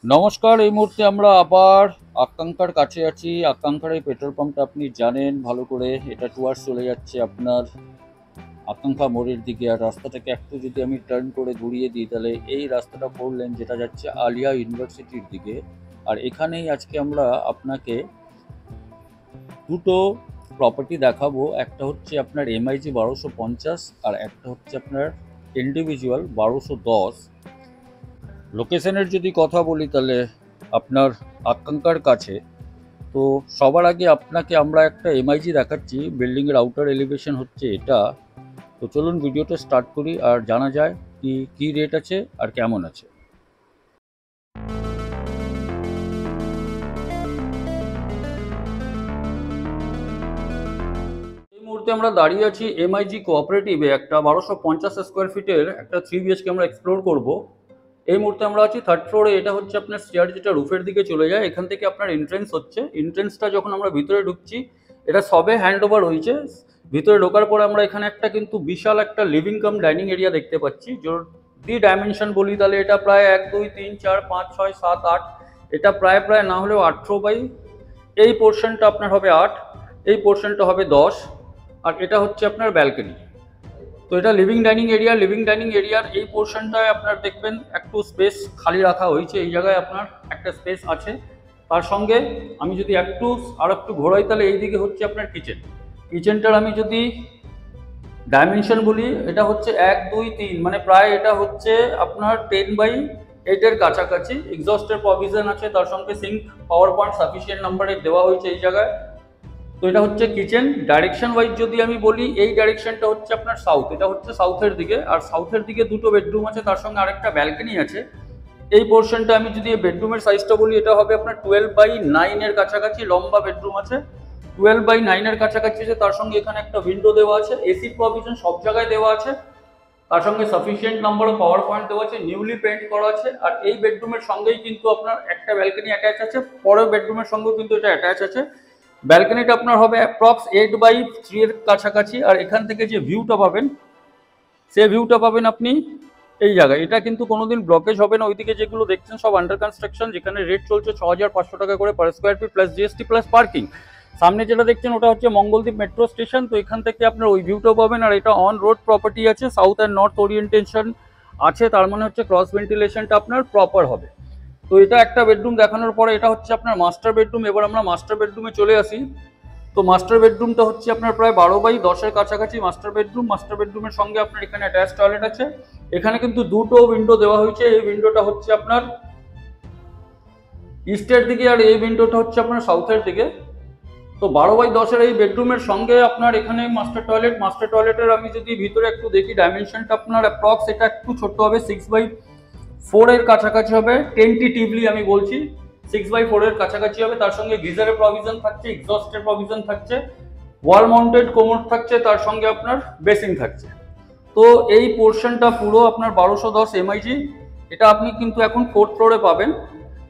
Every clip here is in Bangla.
নমস্কার। এই মুহূর্তে আমরা আবার আকাঙ্ক্ষার কাছে আছি। আকাঙ্ক্ষার এই পেট্রোল পাম্পটা আপনি জানেন ভালো করে। এটা টুয়ার্ডস চলে যাচ্ছে আপনার আকাঙ্ক্ষা মোড়ের দিকে। আর রাস্তাটাকে একটু যদি আমি টার্ন করে ঘুরিয়ে দিই, তাহলে এই রাস্তাটা 4 লেন যেটা যাচ্ছে আলিয়া ইউনিভার্সিটির দিকে। আর এখানেই আজকে আমরা আপনাকে দুটো প্রপার্টি দেখাবো। একটা হচ্ছে আপনার এমআইজি 1250 আর একটা হচ্ছে আপনার ইন্ডিভিজুয়াল 1210। লোকেশনের যদি কথা বলি তাহলে আপনার আকাঙ্ক্ষার কাছে। তো সবার আগে আপনাকে আমরা একটা এমআইজি দেখাচ্ছি। বিল্ডিংয়ের আউটার এলিভেশন হচ্ছে এটা। তো চলুন ভিডিওটা স্টার্ট করি আর জানা যায় কি কি রেট আছে আর কেমন আছে। এই মুহূর্তে আমরা দাঁড়িয়ে আছি এমআইজি কোঅপারেটিভে। একটা 1250 স্কোয়ার ফিটের একটা 3 বিএইচকে আমরা এক্সপ্লোর করব। এই মুহূর্তে আমরা আছি থার্ড ফ্লোরে। এটা হচ্ছে আপনার স্টেয়ার যেটা রুফের দিকে চলে যায়। এখান থেকে আপনার এন্ট্রেন্স হচ্ছে। এন্ট্রেন্সটা যখন আমরা ভিতরে ঢুকছি, এটা সবে হ্যান্ড ওভার হয়েছে। ভিতরে ঢোকার পরে আমরা এখানে একটা কিন্তু বিশাল একটা লিভিং কাম ডাইনিং এরিয়া দেখতে পাচ্ছি। যদি ডাইমেনশন বলি তাহলে এটা প্রায় 1 2 3 4 5 6 7 8, এটা প্রায় প্রায় না হলেও 18 বাই, এই পোর্শনটা আপনার হবে 8, এই পোর্শনটা হবে 10, আর এটা হচ্ছে আপনার ব্যালকনি। তো এটা living dining area. Living dining এরিয়ার এই পোর্শনটায় আপনার দেখবেন একটু স্পেস খালি রাখা হয়েছে। এই জায়গায় আপনার একটা স্পেস আছে। তার সঙ্গে আমি যদি একটু ঘোরাই তাহলে এইদিকে হচ্ছে আপনার কিচেন। কিচেনটার আমি যদি ডাইমেনশন বলি, এটা হচ্ছে 1 2 3, মানে প্রায় এটা হচ্ছে আপনার 10/8-এর কাছাকাছি। এক্সস্টের প্রভিশন আছে, তার সঙ্গে সিঙ্ক পাওয়ার পয়েন্ট সাফিসিয়েন্ট নাম্বারে দেওয়া হয়েছে এই জায়গায়। তো এটা হচ্ছে কিচেন। ডাইরেকশন ওয়াইজ যদি আমি বলি, এই ডাইরেকশনটা হচ্ছে আপনার সাউথ। এটা হচ্ছে সাউথের দিকে, আর সাউথের দিকে দুটো বেডরুম আছে, তার সঙ্গে আরেকটা ব্যালকনি আছে। এই পোর্শনটা আমি যদি বেডরুমের সাইজটা বলি, এটা হবে আপনার 12/9-এর কাছাকাছি লম্বা বেডরুম আছে। 12/9-এর কাছাকাছি আছে, তার সঙ্গে এখানে একটা উইন্ডো দেওয়া আছে। এসি প্রভিশন সব জায়গায় দেওয়া আছে, তার সঙ্গে sufficient number of power point দেওয়া আছে, নিউলি পেন্ট করা আছে। আর এই বেডরুমের সঙ্গেই কিন্তু আপনার একটা ব্যালকনি অ্যাটাচ আছে, পরের বেডরুমের সঙ্গেও কিন্তু এটা অ্যাটাচ আছে। ব্যালকনিটা আপনার হবে অ্যাপ্রক্স 8/3-এর কাছাকাছি। আর এখান থেকে যে ভিউটা পাবেন, সে ভিউটা পাবেন আপনি এই জায়গায়। এটা কিন্তু কোনোদিন ব্লকেজ হবে না। ওইদিকে যেগুলো দেখছেন সব আন্ডার কনস্ট্রাকশন, যেখানে রেট চলছে 6500 টাকা করে per square feet plus GST plus parking. সামনে যেটা দেখছেন ওটা হচ্ছে মঙ্গলদ্বীপ মেট্রো স্টেশন। তো এখান থেকে আপনার ওই ভিউটাও পাবেন। আর এটা অন রোড প্রপার্টি আছে, সাউথ অ্যান্ড নর্থ ওরিয়েন্টেশন আছে, তার মানে হচ্ছে ক্রস ভেন্টিলেশনটা আপনার প্রপার হবে। তো এটা একটা বেডরুম দেখানোর পরে এটা হচ্ছে আপনার মাস্টার বেডরুম। এবার আমরা মাস্টার বেডরুমে চলে আসি। তো মাস্টার বেডরুমটা হচ্ছে আপনার প্রায় 12/10-এর কাছাকাছি মাস্টার বেডরুম। মাস্টার বেডরুমের সঙ্গে আপনার এখানে অ্যাটাচ টয়লেট আছে। এখানে কিন্তু দুটো উইন্ডো দেওয়া হয়েছে। এই উইন্ডোটা হচ্ছে আপনার ইস্টের দিকে, আর এই উইন্ডোটা হচ্ছে আপনার সাউথের দিকে। তো 12/10-এর এই বেডরুমের সঙ্গে আপনার এখানে মাস্টার টয়লেট। মাস্টার টয়লেটের আমি যদি ভিতরে একটু দেখি, ডাইমেনশনটা আপনার অ্যাপ্রক্স এটা একটু ছোট হবে, 6/4-এর কাছাকাছি হবে। টেন্টেটিভলি আমি বলছি 6/4-এর কাছাকাছি হবে। তার সঙ্গে গিজারের প্রভিশন থাকছে, এক্সস্টের প্রভিশন থাকছে, ওয়াল মাউন্টেড কোমোড থাকছে, তার সঙ্গে আপনার বেসিন থাকছে। তো এই পোর্শনটা পুরো আপনার 1210 এমআইজি। এটা আপনি কিন্তু এখন 4th ফ্লোরে পাবেন।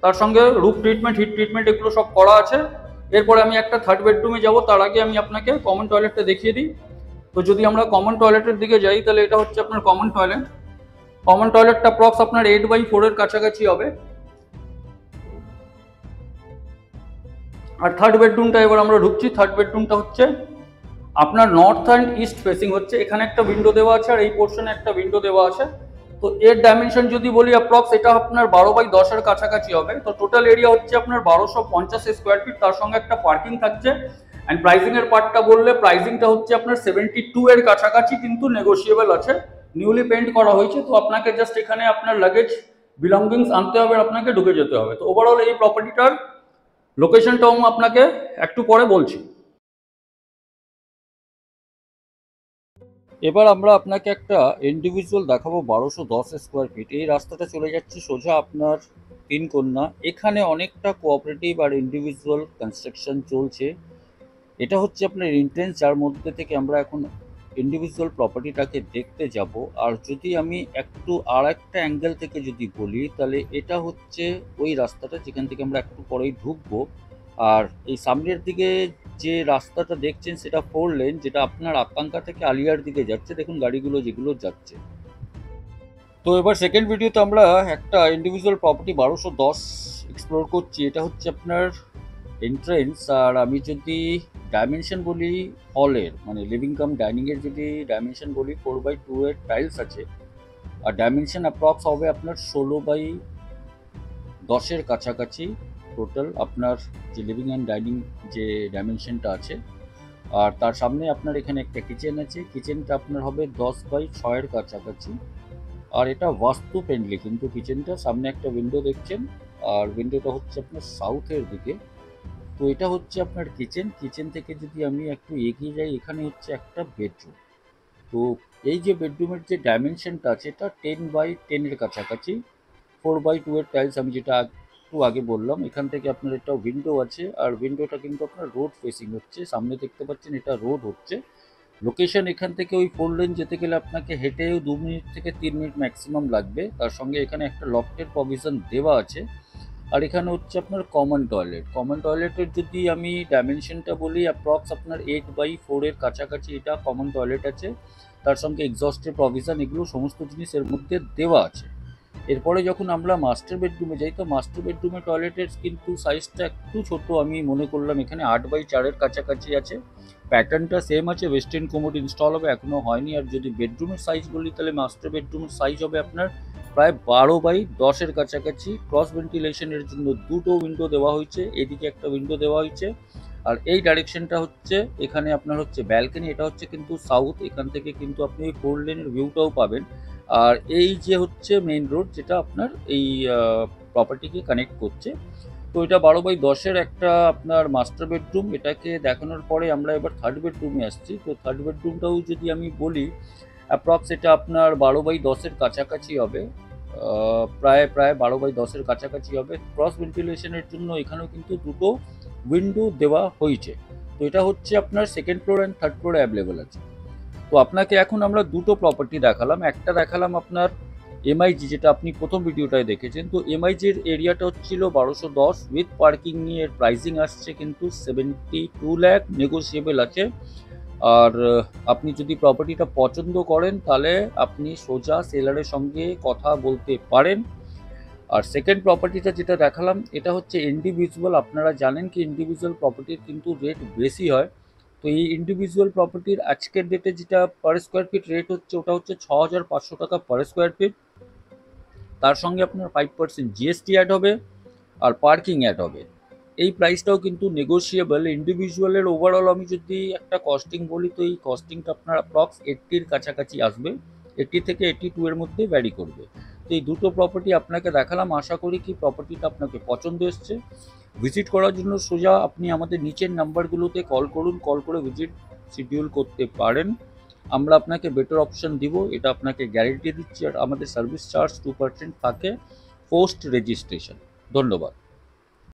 তার সঙ্গে রুফ ট্রিটমেন্ট, হিট ট্রিটমেন্ট এগুলো সব করা আছে। এরপরে আমি একটা থার্ড বেডরুমে যাব, তার আগে আমি আপনাকে কমন টয়লেটটা দেখিয়ে দিই। তো যদি আমরা কমন টয়লেটের দিকে যাই, তাহলে এটা হচ্ছে আপনার কমন টয়লেট। কমন টয়লেটটা প্রক্স আপনার 8/4-এর কাছাকাছি হবে। আর থার্ড বেডরুমটা এবার আমরা ঢুকছি। থার্ড বেডরুমটা হচ্ছে আপনার নর্থ অ্যান্ড ইস্ট ফেসিং হচ্ছে। এখানে একটা উইন্ডো দেওয়া আছে, আর এই পোর্শনে একটা উইন্ডো দেওয়া আছে। তো এর ডাইমেনশন যদি বলি অ্যাপ্রক্স এটা আপনার 12/10-এর কাছাকাছি হবে। তো টোটাল এরিয়া হচ্ছে আপনার 1250 স্কোয়ার ফিট, তার সঙ্গে একটা পার্কিং থাকছে। অ্যান্ড প্রাইসিং এর পার্টটা বললে, প্রাইসিংটা হচ্ছে আপনার 72-এর কাছাকাছি, কিন্তু নেগোসিয়েবল আছে। নিউলি পেন্ট করা হয়েছে। তো আপনাকে জাস্ট এখানে আপনার লাগেজ বিলঙ্গিংস আনতে হবে, আপনাকে ঢুকে যেতে হবে। তো ওভারঅল এই প্রপার্টিটার লোকেশনটাও আপনাকে একটু পরে বলছি। এবার আমরা আপনাকে একটা ইন্ডিভিজুয়াল দেখাবো 1210 স্কোয়ার ফিট। এই রাস্তাটা চলে যাচ্ছে সোজা আপনার তিনকন্যা। এখানে অনেকটা কোঅপারেটিভ আর ইন্ডিভিজুয়াল কনস্ট্রাকশন চলছে। এটা হচ্ছে আপনার এন্ট্রেন্স, যার মধ্যে থেকে আমরা এখন ইন্ডিভিজুয়াল প্রপার্টিটাকে দেখতে যাব। আর যদি আমি একটু আর একটা অ্যাঙ্গেল থেকে যদি বলি, তাহলে এটা হচ্ছে ওই রাস্তাটা যেখান থেকে আমরা একটু পরেই ঢুকবো। আর এই সামনের দিকে যে রাস্তাটা দেখছেন সেটা 4 লেন, যেটা আপনার আকাঙ্ক্ষা থেকে আলিয়ার দিকে যাচ্ছে। দেখুন গাড়িগুলো যেগুলো যাচ্ছে। তো তো এবার সেকেন্ড ভিডিওতে আমরা একটা ইন্ডিভিজুয়াল প্রপার্টি 1210 এক্সপ্লোর করছি। এটা হচ্ছে আপনার এন্ট্রেন্স। আর আমি যদি ডাইমেনশন বলি হলের, মানে লিভিং কাম ডাইনিংয়ের যদি ডাইমেনশন বলি 4x2 এর টাইলস আছে, আর ডাইমেনশন অ্যাপ্রক্স হবে আপনার 16x10 কাছাকাছি টোটাল আপনার যে লিভিং অ্যান্ড ডাইনিং যে ডাইমেনশনটা আছে। আর তার সামনে আপনার এখানে একটা কিচেন আছে, কিচেনটা আপনার হবে 10x6 কাছাকাছি। আর এটা বাস্তু ফ্রেন্ডলি কিন্তু কিচেনটা, সামনে একটা উইন্ডো দেখছেন, আর উইন্ডোটা হচ্ছে আপনার সাউথের দিকে। তো এটা হচ্ছে আপনার কিচেন। কিচেন থেকে যদি আমি একটু এগিয়ে যাই, এখানে হচ্ছে একটা বেডরুম। তো এই যে বেডরুমের যে ডাইমেনশনটা আছে এটা 10x10 এর কাছাকাছি, 4x2 এর টাইলস আমি যেটা একটু আগে বললাম। এখান থেকে আপনার একটা উইন্ডো আছে, আর উইন্ডোটা কিন্তু আপনার রোড ফেসিং হচ্ছে, সামনে দেখতে পাচ্ছেন এটা রোড হচ্ছে। লোকেশন এখান থেকে ওই 4 লেন যেতে গেলে আপনাকে হেঁটেও 2 মিনিট থেকে 3 মিনিট ম্যাক্সিমাম লাগবে। তার সঙ্গে এখানে একটা লফটের প্রভিশন দেওয়া আছে। আর এখানে হচ্ছে আপনার কমন টয়লেট। কমন টয়লেটের যদি আমি ডাইমেনশনটা বলি, অ্যাপ্রক্স আপনার 8x4 এর কাছাকাছি এটা কমন টয়লেট আছে। তার সঙ্গে এক্সস্টের প্রভিশন, এগুলো সমস্ত জিনিস এর মধ্যে দেওয়া আছে। এরপরে যখন আমরা মাস্টার বেডরুমে যাই, তো মাস্টার বেডরুমে টয়লেটের কিন্তু সাইজটা একটু ছোট আমি মনে করলাম, এখানে 8x4 এর কাছাকাছি আছে। প্যাটার্নটা সেম আছে, ওয়েস্টার্ন কোমোড ইনস্টল হবে, এখনও হয়নি। আর যদি বেডরুমের সাইজ বলি, তাহলে মাস্টার বেডরুমের সাইজ হবে আপনার প্রায় 12x10 এর কাছাকাছি। ক্রস ভেন্টিলেশনের জন্য দুটো উইন্ডো দেওয়া হয়েছে, এদিকে একটা উইন্ডো দেওয়া হয়েছে। আর এই ডাইরেকশনটা হচ্ছে এখানে আপনার হচ্ছে ব্যালকনি, এটা হচ্ছে কিন্তু সাউথ। এখান থেকে কিন্তু আপনি 4 লেনের ভিউটাও পাবেন। আর এই যে হচ্ছে মেইন রোড যেটা আপনার এই প্রপার্টিকে কানেক্ট করছে। তো এটা 12x10 এর একটা আপনার মাস্টার বেডরুম। এটাকে দেখানোর পরে আমরা এবার থার্ড বেডরুমে আসছি। তো থার্ড বেডরুমটাও যদি আমি বলি, অ্যাপ্রক্স এটা আপনার 12x10 এর কাছাকাছি হবে, প্রায় 12x10 এর কাছাকাছি হবে। ক্রস ভেন্টিলেশনের জন্য এখানেও কিন্তু দুটো উইন্ডো দেওয়া হয়েছে। তো এটা হচ্ছে আপনার সেকেন্ড ফ্লোর অ্যান্ড থার্ড ফ্লোরে অ্যাভেলেবল আছে। তো আপনাকে এখন আমরা দুটো প্রপার্টি দেখালাম। একটা দেখালাম আপনার এমআইজি, যেটা আপনি প্রথম ভিডিওটায় দেখেছেন। তো এমআইজির এরিয়াটা হচ্ছিল 1210, উইথ পার্কিং নিয়ে এর প্রাইসিং আসছে কিন্তু 72 লাখ, নেগোসিয়েবল আছে। আর আপনি যদি প্রপার্টিটা পছন্দ করেন, তাহলে আপনি সোজা সেলারের সঙ্গে কথা বলতে পারেন। আর সেকেন্ড প্রপার্টিটা যেটা দেখালাম, এটা হচ্ছে ইন্ডিভিজুয়াল। আপনারা জানেন কি ইন্ডিভিজুয়াল প্রপার্টির কিন্তু রেট বেশি হয়। তো এই ইন্ডিভিজুয়াল প্রপার্টির আজকের ডেটে যেটা পার স্কোয়ার ফিট রেট হচ্ছে, ওটা হচ্ছে 6500 টাকা পার স্কোয়ার ফিট। তার সঙ্গে আপনার 5% জিএসটি অ্যাড হবে, আর পার্কিং অ্যাড হবে। এই প্রাইসটাও কিন্তু নেগোশিয়েবল। ইন্ডিভিজুয়ালের ওভারঅল আমি যদি একটা কস্টিং বলি, তো এই কস্টিংটা আপনার অ্যাপ্রক্স 80-র কাছাকাছি আসবে, 80 থেকে 82 এর মধ্যে ভ্যারি করবে। তো এই দুটো প্রপার্টি আপনাকে দেখালাম। আশা করি কি প্রপার্টিটা আপনাকে পছন্দ এসছে। ভিজিট করার জন্য সোজা আপনি আমাদের নিচের নাম্বারগুলোতে কল করুন, কল করে ভিজিট শিডিউল করতে পারেন। আমরা আপনাকে বেটার অপশন দিব, এটা আপনাকে গ্যারেন্টি দিচ্ছি। আর আমাদের সার্ভিস চার্জ 2% থাকে পোস্ট রেজিস্ট্রেশন। ধন্যবাদ।